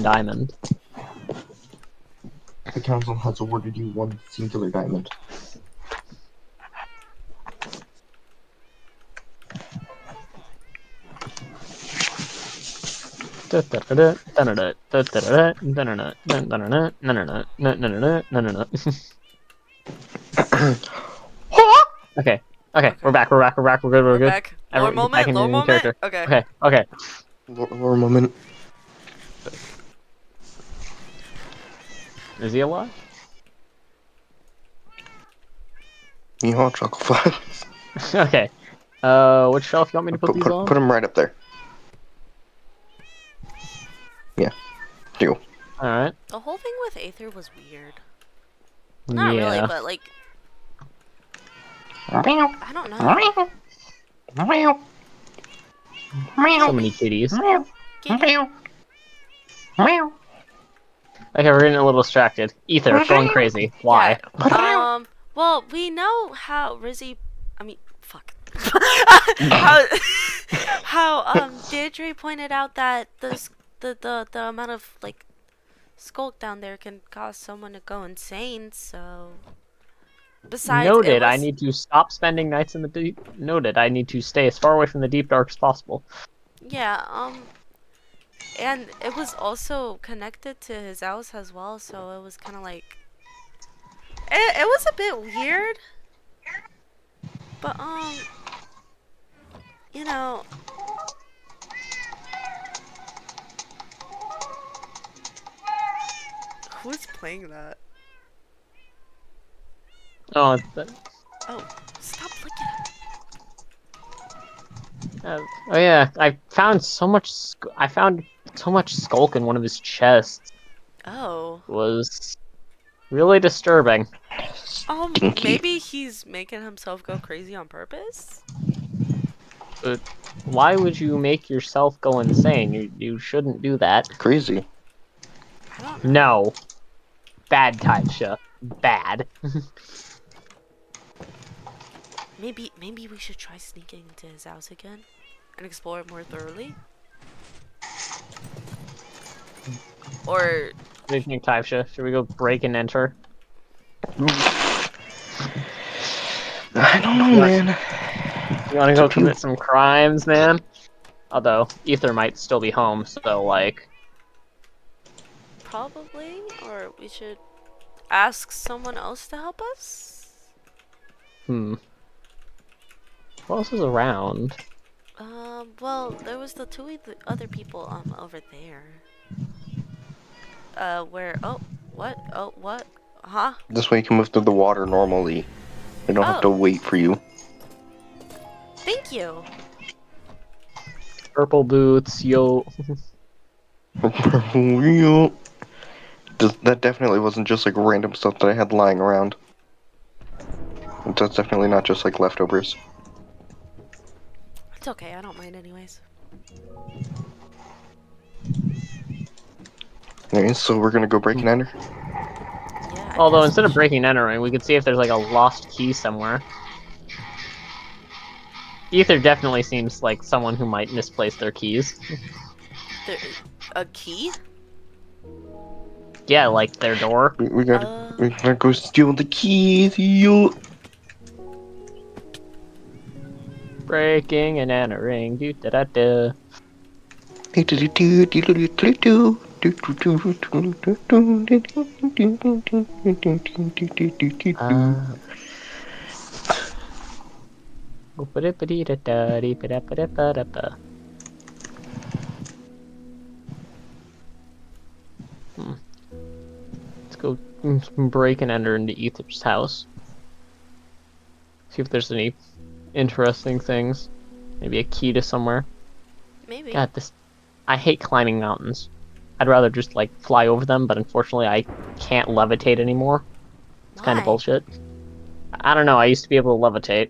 diamond. The council has awarded you one singular diamond. Okay, we're back, we're good, we're good. Back. Lower Everyone get back moment, lower into moment. character. Okay. Okay. Lower moment. Is he alive? Yeehaw, chocolate flies. Okay. Which shelf you want me to put these on? Put him right up there. Yeah. Do. Alright. The whole thing with Aether was weird. Not Yeah. really, but like, I don't know. So many kitties. Kitty. Okay, we're getting a little distracted. Ether, going crazy. Why? Yeah. Well, we know how fuck. how Deirdre pointed out that the amount of like skulk down there can cause someone to go insane. So besides, Noted, I need to stop spending nights in the deep. Noted, I need to stay as far away from the deep dark as possible. Yeah. And it was also connected to his house as well, so it was kind of like it was a bit weird. But you know, who's playing that? Oh, Oh, stop looking at oh yeah, I found so much. I found so much skulk in one of his chests. Oh. It was really disturbing. Maybe he's making himself go crazy on purpose? But why would you make yourself go insane? You shouldn't do that. Crazy. I don't know. No. Bad Taibhse. Bad. Maybe we should try sneaking into his house again and explore it more thoroughly. Or What do you think, Taibhse? Should we go break and enter? I don't know, man. You want to go commit some crimes, man? Although Aether might still be home, so like. probably, or we should ask someone else to help us? Who else is around? Well, there was the other people over there. What? Huh? This way you can move through the water normally. We don't have to wait for you. Thank you. Purple boots, yo. That definitely wasn't just like random stuff that I had lying around. That's definitely not just like leftovers. It's okay, I don't mind anyways. Okay, so we're gonna go break and enter? Yeah. Although instead of breaking and entering, we could see if there's like a lost key somewhere. Aether definitely seems like someone who might misplace their keys. A key? Yeah, like their door. We gotta go steal the keys, yo! Breaking and entering, do da da da. Let's go break and enter into Aether's house. See if there's any interesting things. Maybe a key to somewhere. Maybe. God, I hate climbing mountains. I'd rather just like fly over them, but unfortunately I can't levitate anymore. It's kind of bullshit. I don't know, I used to be able to levitate.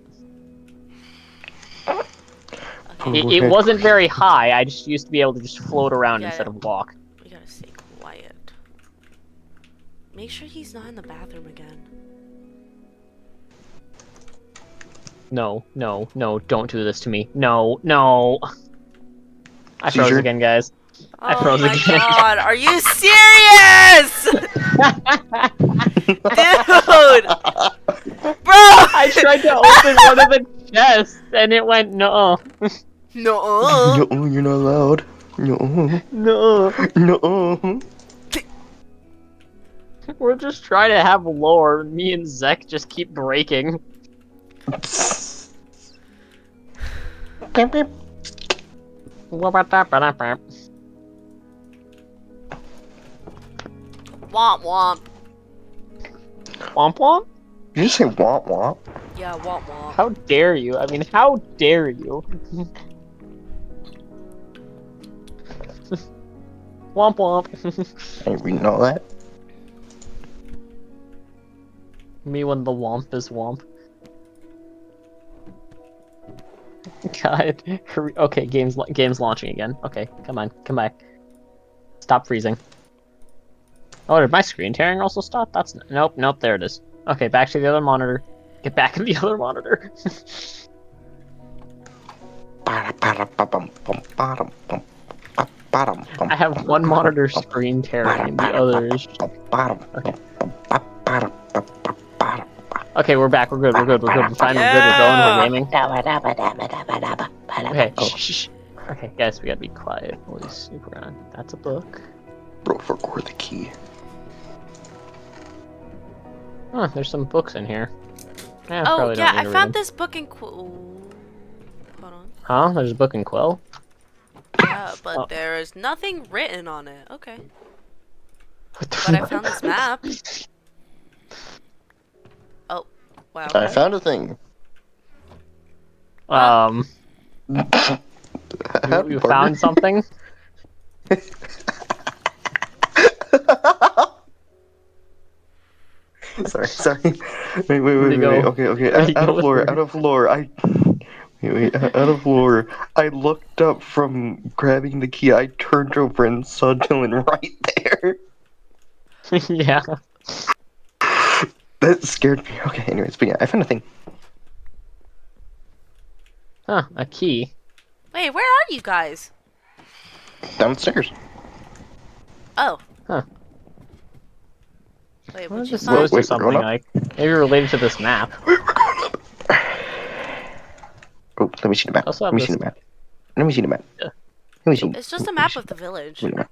Okay. It wasn't very high, I just used to be able to just float around instead of walk. We gotta stay quiet. Make sure he's not in the bathroom again. No, don't do this to me. No. I froze again, guys. I Oh froze my again. god, are you serious? Dude! Bro! I tried to open one of the chests and it went no. No. No, you're not allowed. No. No. No. We're just trying to have lore. Me and Zek just keep breaking. Beep, beep. Womp Womp womp. womp? Did you say womp womp? Yeah, womp womp. How dare you? I mean, how dare you? Womp womp. Hey, we know that. Me when the womp is womp. God. Okay, game's launching again. Okay, come on, come back. Stop freezing. Oh, did my screen tearing also stop? That's nope, there it is. Okay, back to the other monitor. Get back in the other monitor. I have one monitor screen tearing and the other is just... Okay, we're back. We're good. We're fine. Yeah. We're good. We're gaming. Okay, shh. Okay, guys, we gotta be quiet. Holy super. That's a book. Bro, forgot the key. Huh, there's some books in here. Yeah, Oh, probably yeah, don't need I to read found them. this book in Hold on. Huh? There's a book in Quill? Yeah, but Oh. there is nothing written on it. Okay. What the But I fuck? found this map. Oh, wow. I found a thing. You found something? Sorry. Wait. Go. Okay. Where'd he Out go of with lore. her? Out of lore. I looked up from grabbing the key. I turned over and saw Dylan right there. Yeah. That scared me. Okay, anyways, but yeah, I found a thing. Huh, a key. Wait, where are you guys? Downstairs. Oh. Huh. Wait, What what'd is you this find? supposed to Wait, we're something going up? like? Maybe related to this map. We're going up. Oh, let me see the map. Also Let have me this... see the map. Let me see the map. Yeah. Let me see. It's just a map of the village. Let me see the map.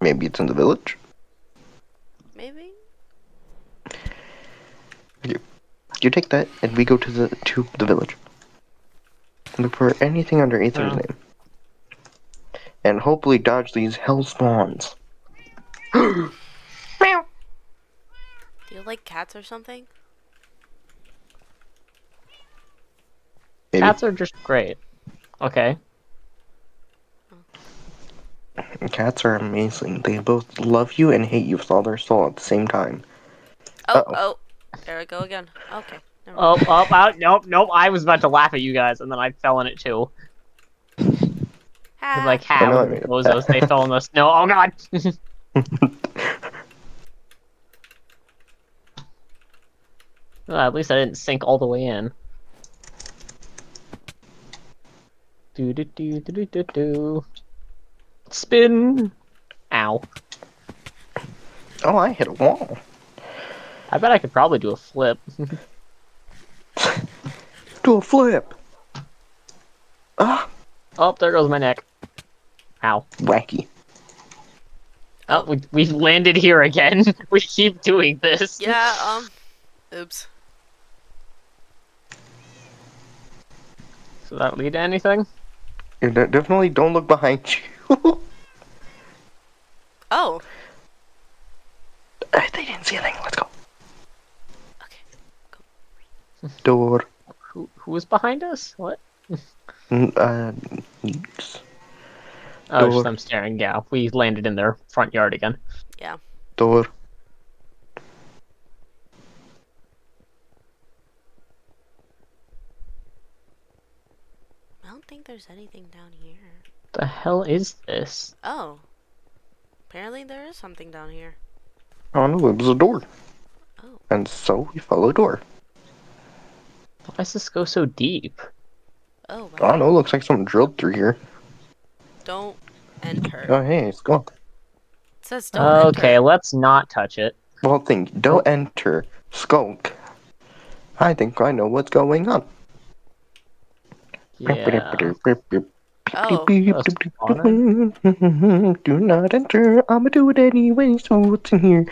Maybe it's in the village. Maybe? You take that, and we go to the village. Look for anything under Aether's name, and hopefully dodge these hell spawns. Do you like cats or something? Maybe. Cats are just great. Okay. Cats are amazing. They both love you and hate you with all their soul at the same time. Oh. There we go again. Okay. Never mind. Nope. I was about to laugh at you guys, and then I fell in it too. Ha. Like, I know I look made at it. the bozos. They fell in the snow. Oh god! Well, at least I didn't sink all the way in. Do. Spin! Ow. Oh, I hit a wall. I bet I could probably do a flip. Do a flip. Ah, Oh, there goes my neck. Ow. wacky. Oh, we've landed here again. We keep doing this. Yeah, oops. So that lead to anything? You definitely don't look behind you. Oh. They didn't see a thing. Let's go. Okay. Door. Who was behind us? What? Yes. Oh, just Door. them staring. Yeah, we landed in their front yard again. Yeah. Door. I don't think there's anything down here. The hell is this? Oh. Apparently there is something down here. Oh no, it was a door. Oh. And so we follow door. Why does this go so deep? Oh, I don't wow. know, looks like something drilled through here. Don't enter. Oh, hey, skunk. It says don't Okay, enter. let's not touch it. Well, think, don't enter, skulk. I think I know what's going on. Yeah. Oh. A spawner? Do not enter. I'ma do it anyway. So what's in here?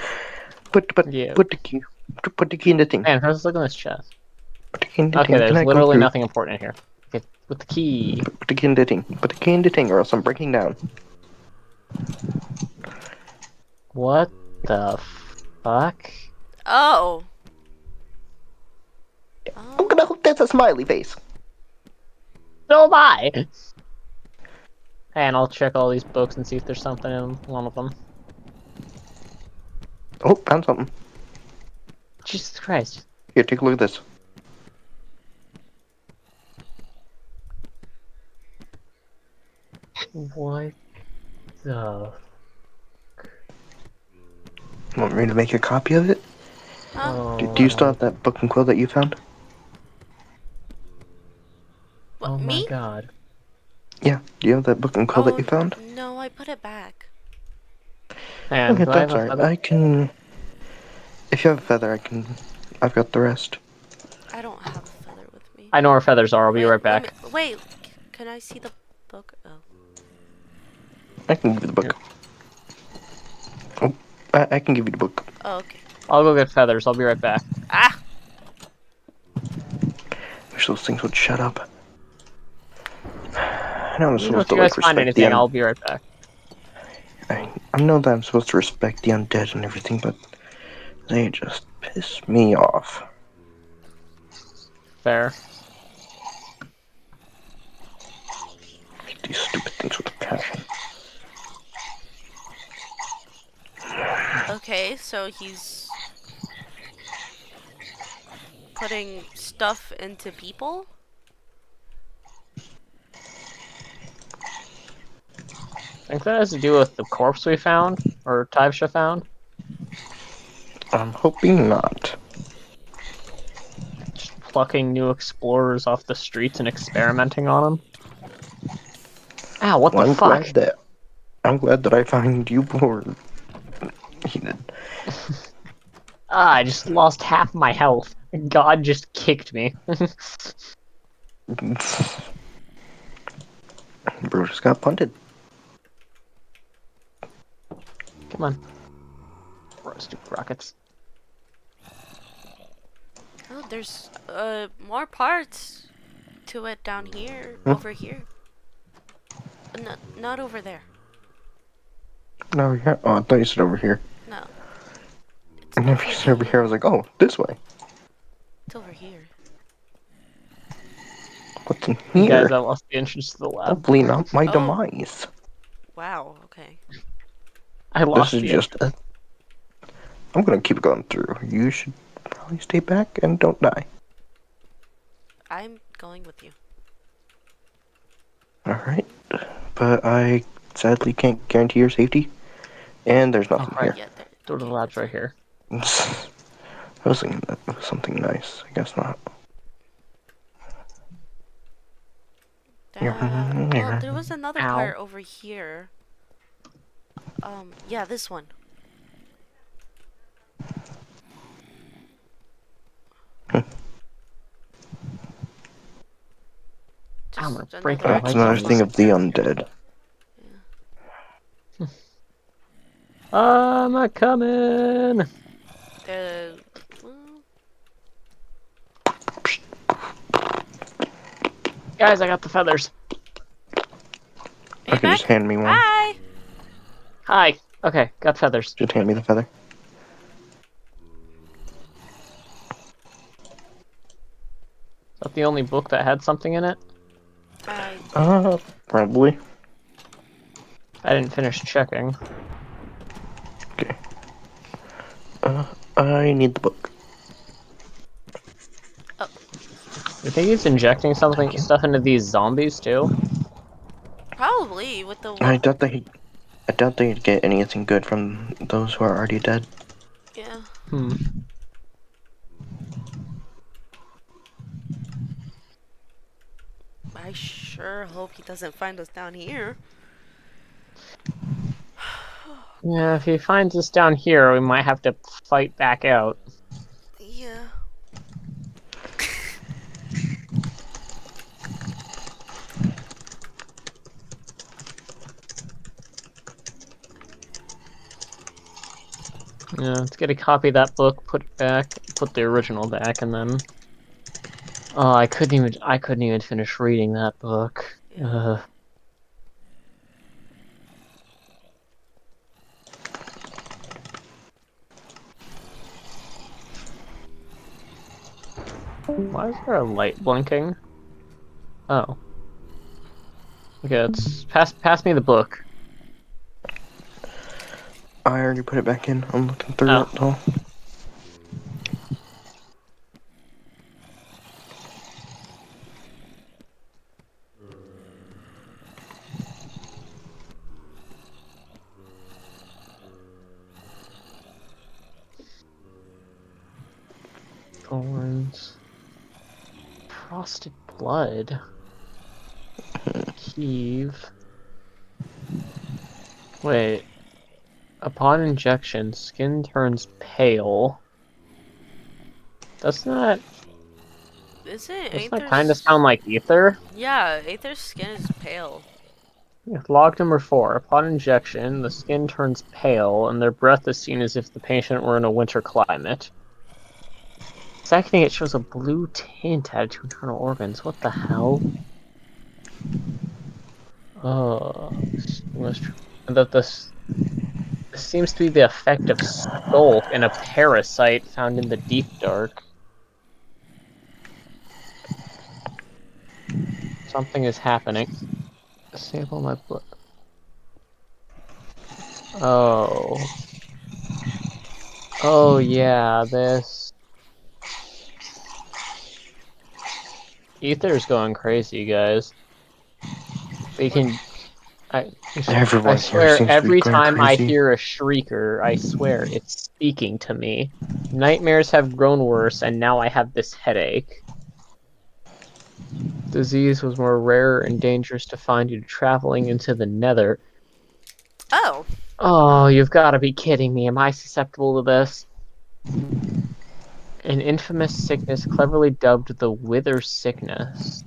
Put Yeah. put the key. Put the key in the thing. Man, let's look in this chest. Put the key in the Okay, thing. Can there's I come literally through? nothing important in here. Okay, with the key. Put the key in the thing. Put the key in the thing, or else I'm breaking down. What the fuck? Oh. I'm gonna hope that's a smiley face. So am I! And I'll check all these books and see if there's something in one of them. Oh, found something. Jesus Christ. Here, take a look at this. What the... Want me to make a copy of it? Huh? Do you still have that book and quill that you found? What, Oh my me? god. Yeah. Do you have that book and quill that you found? No, I put it back. And Okay, do I have that's a alright. feather? I can. If you have a feather, I can. I've got the rest. I don't have a feather with me. I know where feathers are, I'll be Wait, right let me, back. wait, can I see the book? Oh. I can give you the book. Oh, I can give you the book. Oh, okay. I'll go get feathers, I'll be right back. Ah! Wish those things would shut up. I know I'm You know, supposed if to you guys like find respect the anything, I'll be right back. I know that I'm supposed to respect the undead and everything, but they just piss me off. Fair. These stupid things with a passion. Okay, so he's putting stuff into people? I think that has to do with the corpse we found, or Taibhse found. I'm hoping not. Just plucking new explorers off the streets and experimenting on them. Ow, what Well, the fuck? I'm glad that I find you poor. Heated. Ah, I just lost half my health. God just kicked me. Bro just got punted. Come on. Stupid rockets. Oh, there's more parts to it down here, Hmm? over here. No, not over there. No, yeah. Oh, I thought you said over here. No. It's And if you said over here, I was like, oh, this way. It's over here. What's in You guys, here? I lost the entrance to the lab. Hopefully not my Oh. demise. Wow, okay. I This lost is the just entrance. I'm gonna keep going through. You should probably stay back and don't die. I'm going with you. Alright. But I sadly can't guarantee your safety. And there's nothing right. Yeah, there. Door to the Okay, lab's that's right fine. here. here. I was thinking that was something nice. I guess not. Well, there was another Ow. part over here. Yeah, this one. I'm Just gonna break another my That's legs another on extra this. thing one. of the undead. I'm a coming. Well, Guys, I got the feathers. are you Okay, just back? hand me one. Hi! Hi. Okay, got feathers. Just hand me the feather. Is that the only book that had something in it? Probably. I didn't finish checking. Okay. I need the book. You think he's injecting stuff into these zombies too? Probably with the I doubt they'd get anything good from those who are already dead. yeah. Hmm. I sure hope he doesn't find us down here. Yeah, if he finds us down here, we might have to fight back out. Yeah. Yeah, let's get a copy of that book, put it back, put the original back, and then. Oh, I couldn't even finish reading that book. Yeah. Why is there a light blinking? Oh. Okay, let's pass me the book. I already put it back in. I'm looking through Oh. it all. Thorns. Frosted blood. Heave. Wait. Upon injection, skin turns pale. Doesn't that Isn't kind of Aether's... sound like Aether? Yeah, Aether's skin is pale. Log number 4. Upon injection, the skin turns pale, and their breath is seen as if the patient were in a winter climate. Secondly, it shows a blue tint added to internal organs. What the hell? This seems to be the effect of skulk and a parasite found in the deep dark. Something is happening. Sample my blood. Oh. Oh yeah, this Aether's going crazy, guys. We What? can. I Everyone here swear, seems to be every going time I crazy. hear a shrieker, I swear it's speaking to me. Nightmares have grown worse, and now I have this headache. Disease was more rare and dangerous to find due to traveling into the nether. Oh. Oh, you've got to be kidding me. Am I susceptible to this? An infamous sickness cleverly dubbed the Wither Sickness.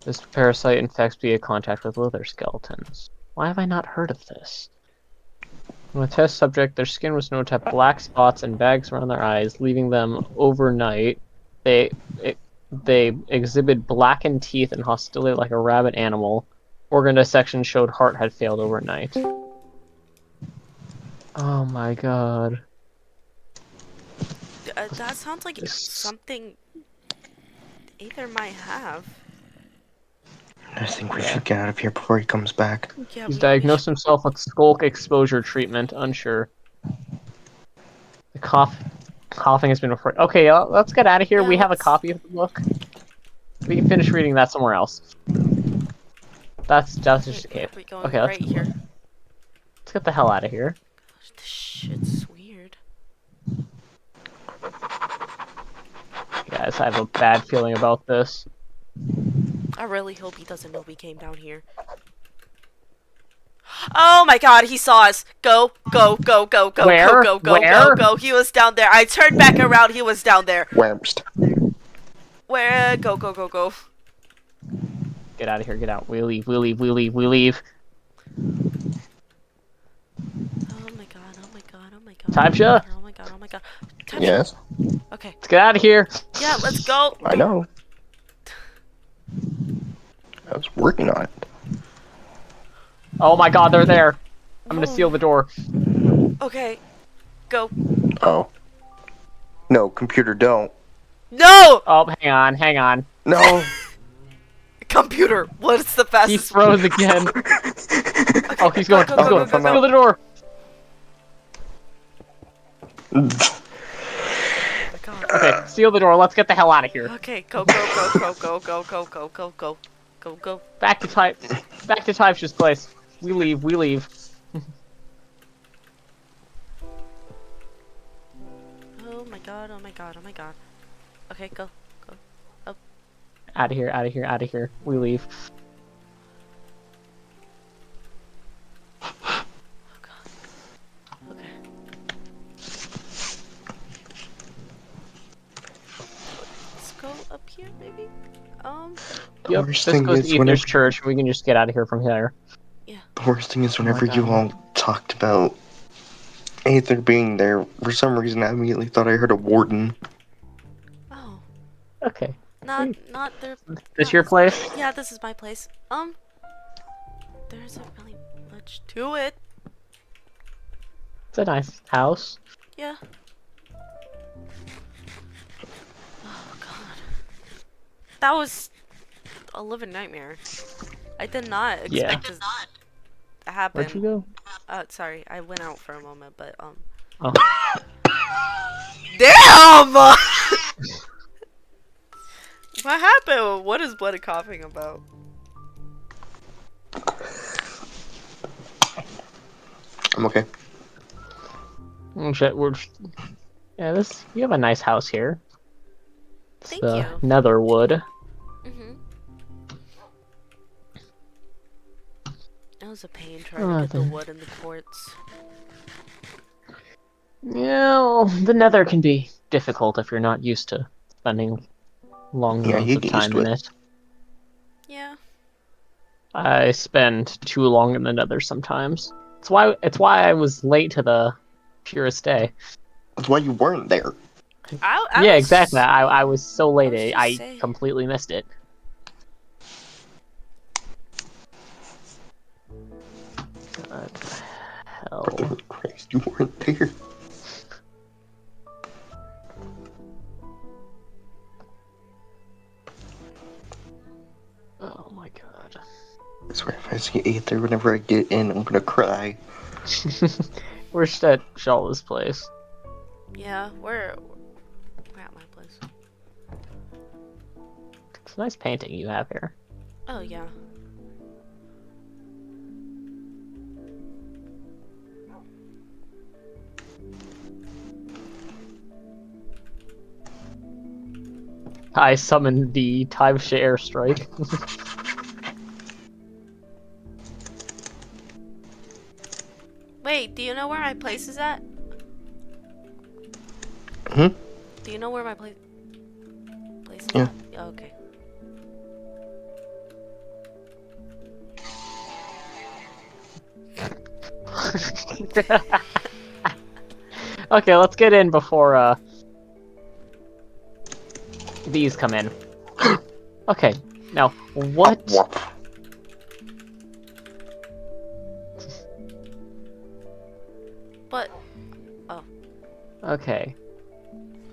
This parasite infects via contact with wither skeletons. Why have I not heard of this? On a test subject, their skin was known to have black spots and bags around their eyes, leaving them overnight. They they exhibit blackened teeth and hostility like a rabid animal. Organ dissection showed heart had failed overnight. Oh my god. That sounds like This, something Aether might have. I think we yeah. should get out of here before he comes back. Yeah, He's we should. diagnosed himself with skulk exposure treatment, unsure. The coughing has been reported. Okay, let's get out of here. Yeah, We have a let's. copy of the book. We can finish reading that somewhere else. That's just a Okay, cave. we're going Okay, right here. let's get the hell out of here. Gosh, this shit's weird. Guys, I have a bad feeling about this. I really hope he doesn't know we came down here. Oh my god, he saw us. Go, go, go, go, go, go, Where? go, go, go, Where? go. He was down there. I turned back around. He was down there. Wamst. Where? Go, go, go, go. Get out of here, get out. We leave, we leave, we leave, we leave. Oh my god, oh my god, oh my god. Taibhse? Oh my god, oh my god. Taibhse. Yes, Okay. Let's get out of here. Yeah, let's go. I know. I was working on it. Oh my god, they're there. I'm gonna seal the door. Okay. Go. Oh. No, computer, don't. No! Oh, hang on, hang on. No! Computer, what is the He fastest? froze again. Okay, Oh, he's going, go, he's go, going. go, go, go, Seal the door. Oh my god. Okay, seal the door. Let's get the hell out of here. Okay, go, go, go, go, go, go, go, go, go, go, go. Back to Taibhse's place. We leave, we leave. Oh my god, oh my god, oh my god. Okay, go, go. Out of here, out of here, out of here. We leave. Oh god. Okay. Let's go up here, maybe? The Yep, worst this thing goes to is Aether's whenever church, and we can just get out of here from here. Yeah. the worst thing is Oh my whenever you God. all talked about Aether being there, for some reason I immediately thought I heard a warden. Oh. Okay. Not their... This Not your his... place? Yeah, this is my place. There isn't really much to it. It's a nice house. Yeah. Oh god. That was a living nightmare. I did not Yeah. expect this to happen. Where'd you go? Sorry, I went out for a moment, but Oh. Damn! What happened? What is Bloody coughing about? I'm okay. Shit, yeah, you have a nice house here. It's Thank the you. Netherwood. Mm-hmm. It was a pain trying to get the wood in the quartz. Yeah, well, the Nether can be difficult if you're not used to spending long Yeah, amounts you of get used time to in it. it. Yeah. I spend too long in the Nether sometimes. It's why I was late to the purest day. That's why you weren't there. Yeah, exactly. I was so late. was just I saying. completely missed it. God, hell. Brother Christ, you weren't there. Oh my god. I swear, if I see Aether whenever I get in, I'm gonna cry. We're just at Shaula's place. Yeah, we're at my place. It's a nice painting you have here. Oh yeah. I summoned the Taibhse airstrike. Wait, do you know where my place is at? Hmm? Do you know where my place is Yeah. at? Oh, okay. Okay, let's get in before these come in. Okay, now what? Whoop. But Okay.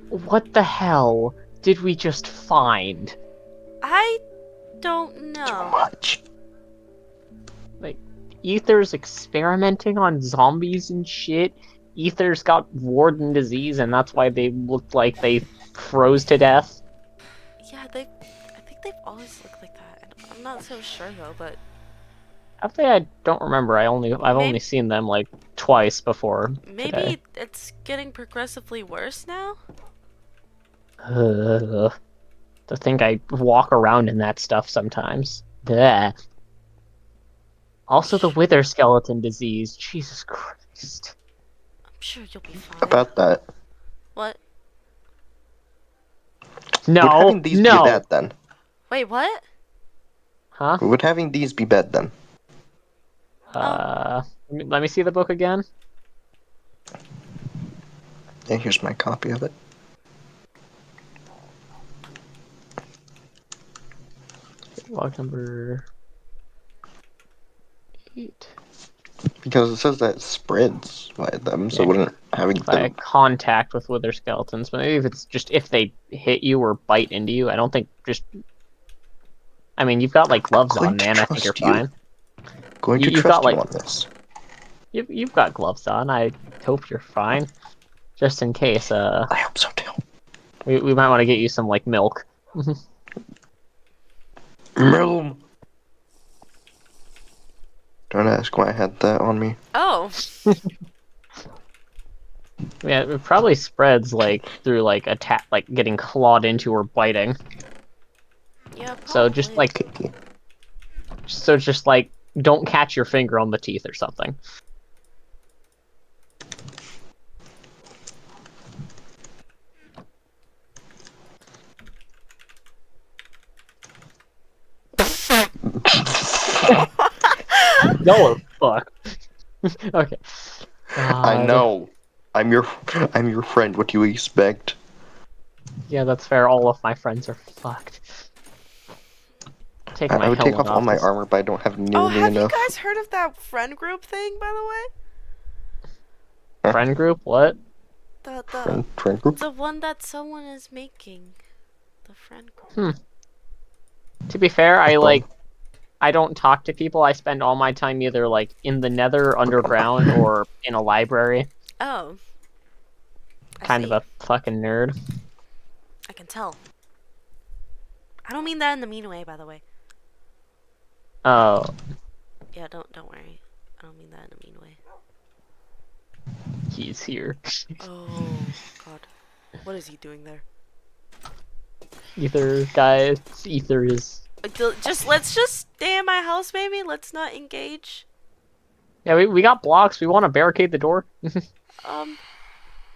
What the hell did we just find? I don't Too know. much. Aether's experimenting on zombies and shit. Aether's got warden disease, and that's why they looked like they froze to death. Yeah, I think they've always looked like that. I'm not so sure though, but Actually, I don't remember. I've only seen them like twice before maybe today. it's getting progressively worse now? To think I walk around in that stuff sometimes. Bleh. Also, the wither skeleton disease. Jesus Christ. I'm sure you'll be fine. About that. What? Would No, having these be no. bad then? Wait, what? Huh? Would having these be bad then? Let me see the book again. Yeah, here's my copy of it. Log number 8. Because it says that it spreads by them, so Yeah. wouldn't having By them... contact with wither skeletons, but maybe if it's just if they hit you or bite into you. I don't think just. I mean, you've got like gloves on, man. I think you're fine. Going to You've trust got you like on this. you've got gloves on. I hope you're fine, just in case. I hope so too. We might want to get you some like milk. Milk. Don't ask why I had that on me. Oh. Yeah, it probably spreads like through like attack, like getting clawed into or biting. Yeah, So just probably. like, don't catch your finger on the teeth or something. Y'all are fucked. Okay. I God. know. I'm your friend. What do you expect? Yeah, that's fair. All of my friends are fucked. Take I my would take helmet off all off. my armor, but I don't have Oh, nearly have you enough. guys heard of that friend group thing, by the way? Friend group? What? Friend group? The one that someone is making. The friend group. Hmm. To be fair, Well, I don't talk to people. I spend all my time either like in the Nether, underground, or in a library. Oh, I Kind of see. a fucking nerd. I can tell. I don't mean that in the mean way, by the way. Oh, Yeah, don't worry. I don't mean that in a mean way. he's here. Oh, God. What is he doing there? Ether, guys. Ether is. Let's just stay in my house, maybe. Let's not engage. Yeah, we got blocks. We want to barricade the door. Um,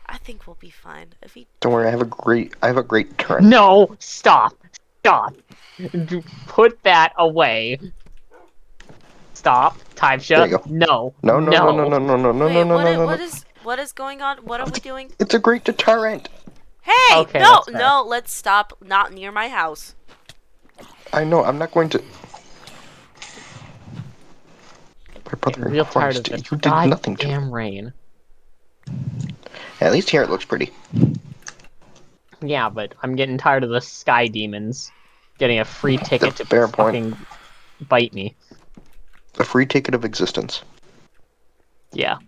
I think we'll be fine. If he don't worry. I have a great turret. No! Stop! Stop! Put that away. Stop. There you Taibhse. go. No. No, no, no, no, No. no, no, no, no, no, wait, no, no, no, no. what is going on? What are we doing? It's a great deterrent. Hey, Okay, no, that's fair. no, let's stop. Not near my house. I know. I'm not going to. My brother Getting in real tired of Christ, this you did nothing to me. goddamn rain. At least here it looks pretty. Yeah, but I'm getting tired of the sky demons getting a free ticket to Fair point. fucking bite me. A free ticket of existence. Yeah.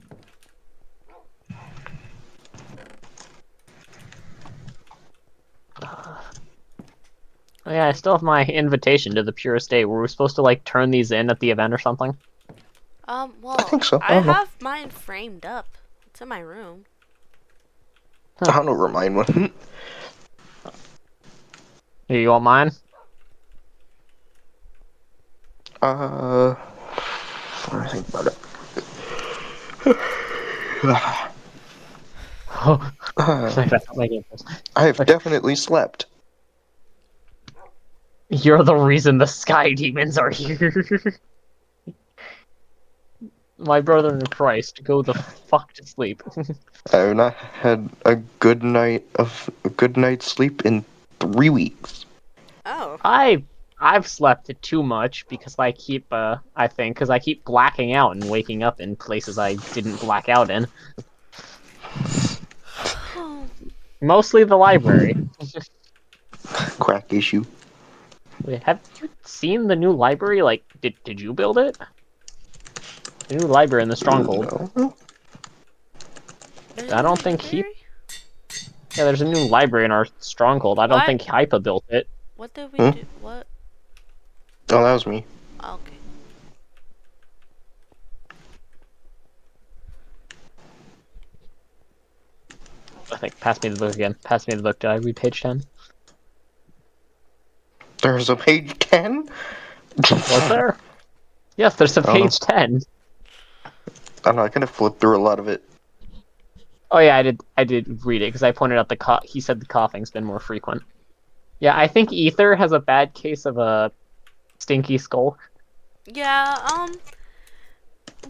Oh, yeah, I still have my invitation to the Purest Day. Were we supposed to like turn these in at the event or something? I Well, think so. I I don't know. have mine framed up. It's in my room. I don't know where mine went. Here, you want mine? Let me think about it. Oh, my game first. I have definitely slept. You're the reason the sky demons are here. My brother in Christ, go the fuck to sleep. I have not had a good night's sleep in 3 weeks. Oh. I've slept too much because I keep I think because I keep blacking out and waking up in places I didn't black out in. Mostly the library. Crack issue. Wait, have you seen the new library? Like, did you build it? The new library in the Stronghold. No. There's I a new don't think he. library? Yeah, there's a new library in our Stronghold. I don't What? think Hypa built it. What did we Hmm? do? What? Oh, that was me. Okay. I think. Pass me the book again. Pass me the book. Did I read page 10? There's a page 10? Was there? Yes, there's a I don't know. page 10. I don't know, I kind of flipped through a lot of it. Oh yeah, I did read it because I pointed out he said the coughing's been more frequent. Yeah, I think Aether has a bad case of a stinky skull. Yeah,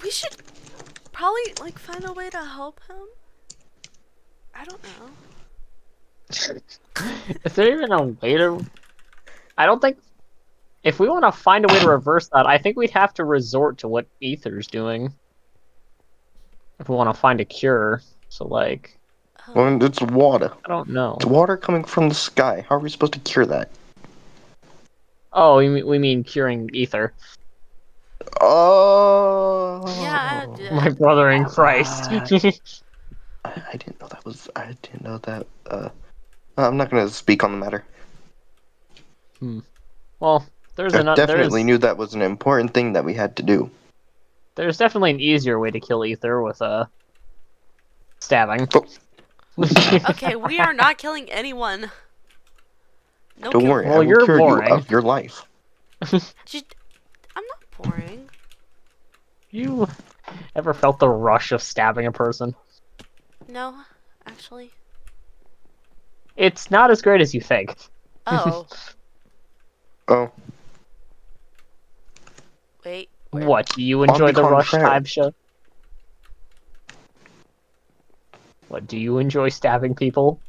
we should probably, like, find a way to help him. I don't know. Is there even a way to... I don't think... If we want to find a way to reverse that, I think we'd have to resort to what Aether's doing. If we want to find a cure. So, like... Well, it's water. I don't know. It's water coming from the sky. How are we supposed to cure that? Oh, we mean curing Aether. Oh. Yeah, My brother in Christ. I didn't know that was. I didn't know that. I'm not gonna speak on the matter. Well, there's I another... definitely knew that was an important thing that we had to do. There's definitely an easier way to kill Aether with stabbing. Oh. Okay, we are not killing anyone. No Don't killing. worry, I Well, will you're cure you boring. of your life. Just, I'm not boring. You ever felt the rush of stabbing a person? No, actually. It's not as great as you think. Oh, Oh, wait. Where? What, do you on enjoy the the rush contraire. Taibhse? What, do you enjoy stabbing people?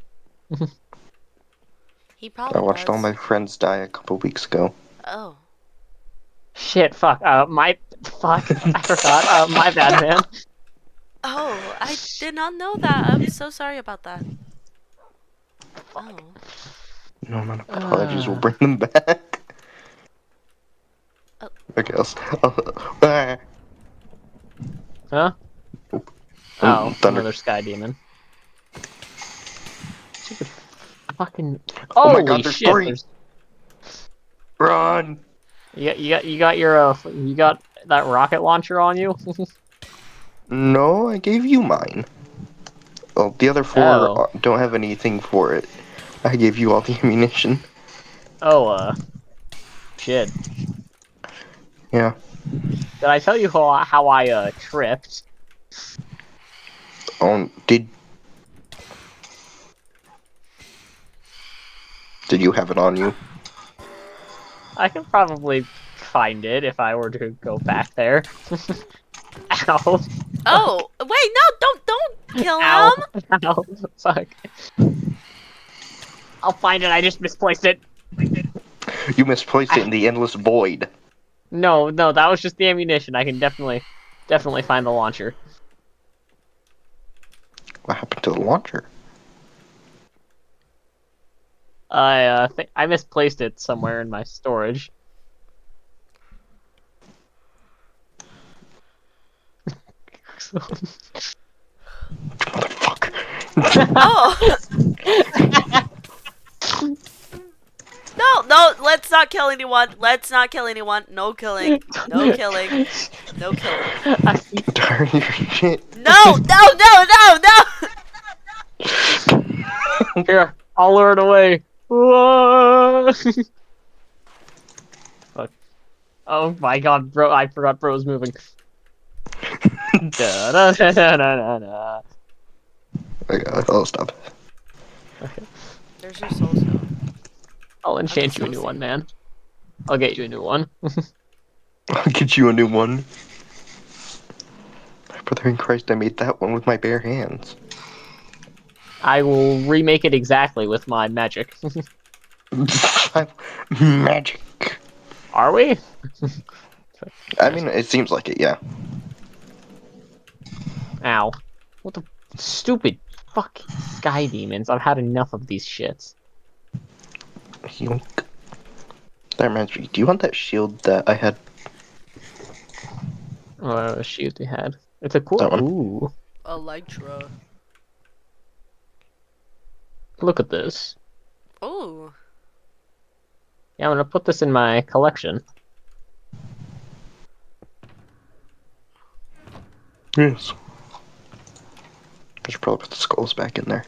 He I probably watched all does. my friends die a couple weeks ago. Oh. Shit, fuck, fuck, I forgot, my bad, man. Oh, I did not know that. I'm so sorry about that. Fuck. Oh. No amount of apologies will Uh, bring them back. Oh. I guess. Ah. huh? Oh, Oh, thunder. another sky demon. Stupid fucking... Oh my Holy god, there's shit, 3! there's... Run! You got your, you got that rocket launcher on you? No, I gave you mine. Well, the other 4 Oh. don't have anything for it. I gave you all the ammunition. Oh, shit. Yeah. Did I tell you how I, tripped? Oh, did you have it on you? I could probably find it if I were to go back there. Ow. Oh, wait, no, don't kill Ow. him. Ow. Fuck. I'll find it, I just misplaced it. You misplaced it in the endless void. No, that was just the ammunition. I can definitely find the launcher. What happened to the launcher? I think I misplaced it somewhere in my storage. Motherfucker. Oh. No, let's not kill anyone. Let's not kill anyone. No killing. No killing. No killing. Tired of your shit. No. Here, I'll lure it away. Whoa! Fuck. Oh my god, bro! I forgot bro was moving. Da, da, da, da, da, da. Okay, I'll stop. Okay. There's your soul stone. I'll I mean, enchant you a soul new one, seed. man. I'll get you a new one. I'll get you a new one. Brother in Christ, I made that one with my bare hands. I will remake it exactly with my magic. Magic. Are we? I mean, it seems like it, yeah. Ow. What the stupid fuck sky demons. I've had enough of these shits. Yoink. That reminds me, do you want that shield that I had? Shoot, we had. It's a cool. That one. Ooh. Elytra. Look at this. Oh. Yeah, I'm gonna put this in my collection. Yes. I should probably put the skulls back in there.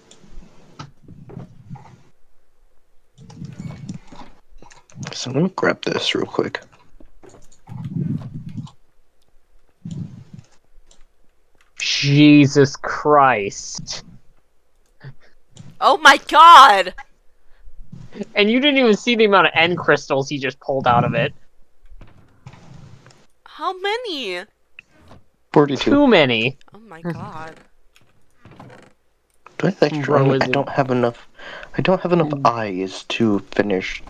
So let me grab this real quick. Jesus Christ. Oh my god. And you didn't even see the amount of end crystals he just pulled out of it. How many? 42. Too many. Oh my god. Do I think Bro, I don't have enough. I don't have enough eyes to finish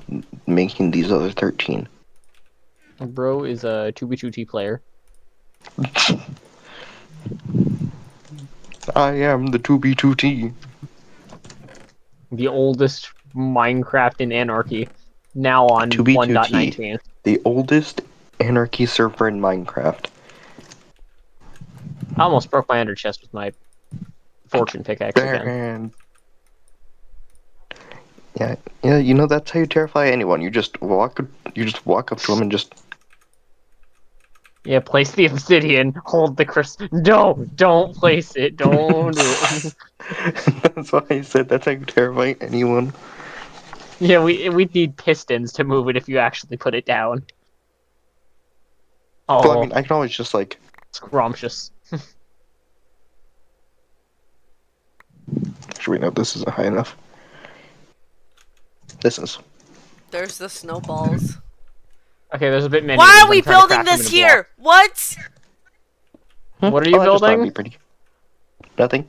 making these other 13. Bro is a 2B2T player. I am the 2B2T. The oldest Minecraft in Anarchy. Now on 2B2T. 1.19. The oldest anarchy server in Minecraft. I almost broke my ender chest with my fortune pickaxe again. Baron. Yeah, you know that's how you terrify anyone. You just walk up to them and just. Yeah, place the obsidian, hold the crystal. No, don't place it, don't do it. That's why I said that's how you terrify anyone. Yeah, we'd need pistons to move it if you actually put it down. Oh, Well, I mean, I can always just like. scrumptious. Actually, no, this isn't high enough. This is. There's the snowballs. Okay, there's a bit many. Why of these. are we I'm trying to building craft them this into here? blocks. What? What are you I just thought it'd be building? pretty. Nothing.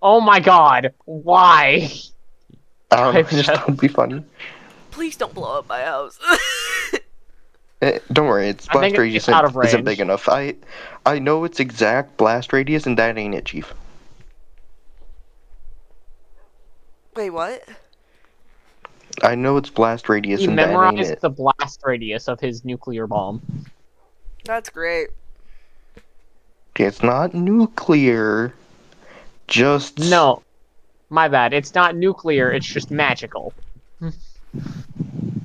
Oh my god! Why? I don't know. I Taibhse. just thought it'd be funny. Please don't blow up my house. Don't worry, its I think blast radius it's out of isn't big range. enough. I know its exact blast radius, and that ain't it, Chief. Wait, what? I know its blast radius, He and that ain't memorized it. the blast radius of his nuclear bomb. That's great. Okay, it's not nuclear. Just No, my bad. It's not nuclear, it's just magical.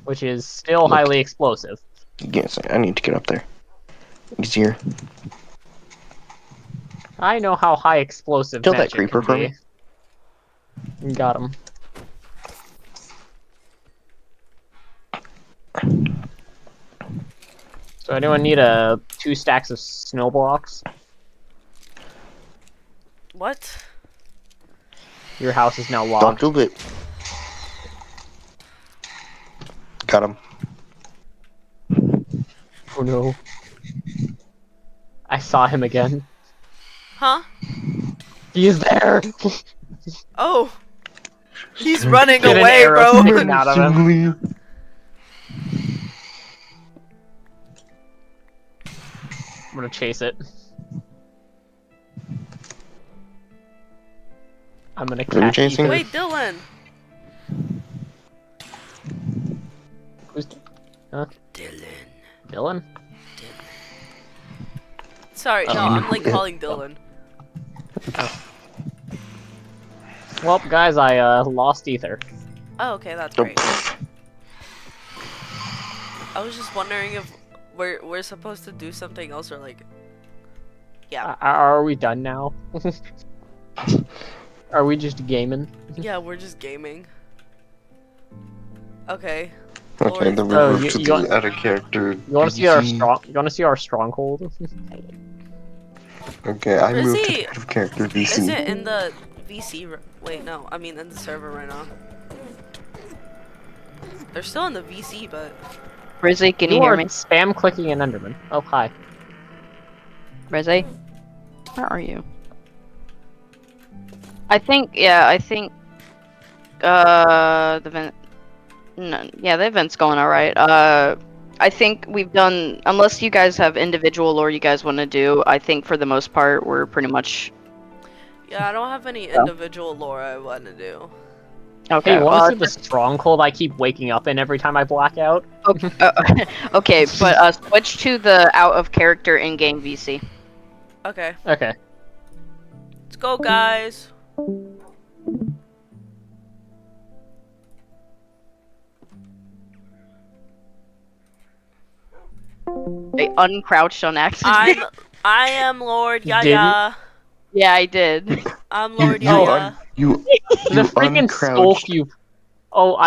Which is still Look. highly explosive. Yes, I need to get up there. Easier. I know how high explosive Kill that magic creeper can for be. me. Got him. So anyone need 2 stacks of snow blocks? What? Your house is now Don't locked. do it. Got him. Oh no. I saw him again. Huh? He's there! Oh. He's running Get an away, arrow bro. sticking out of him. I'm gonna chase it. I'm gonna Who are you catch chasing? Aether. Wait, Dylan. Who's... Huh? Dylan. Dylan? Sorry, Oh. no, I'm like calling Dylan. Well, guys, I lost Aether. Oh, okay, that's Nope. great. I was just wondering if we're supposed to do something else or like. Yeah. Are we done now? Are we just gaming? Yeah, we're just gaming. Okay. Okay, then we So, move you- to you the want- add a character. You want to see our VC. You want to see our stronghold? Okay, I Is moved he- to character VC. Is it in the VC? Wait, no. I mean in the server right now. They're still in the VC, but Rizzy, can you are hear me? spam clicking an Enderman. Oh hi. Rizzy? Where are you? I think, the vent... No, yeah, the event's going alright. I think we've done, unless you guys have individual lore you guys want to do, I think for the most part we're pretty much... yeah, I don't have any individual lore I want to do. Okay, Hey, you want to see the stronghold I keep waking up in every time I black out? okay, okay, but switch to the out of character in-game VC. Okay, Okay. let's go, guys. I uncrouched on accident. I am Lord Didn't- Yaya. Yeah, I did. I'm Lord You Yaya. you The freaking uncrouched. skulk you... Oh,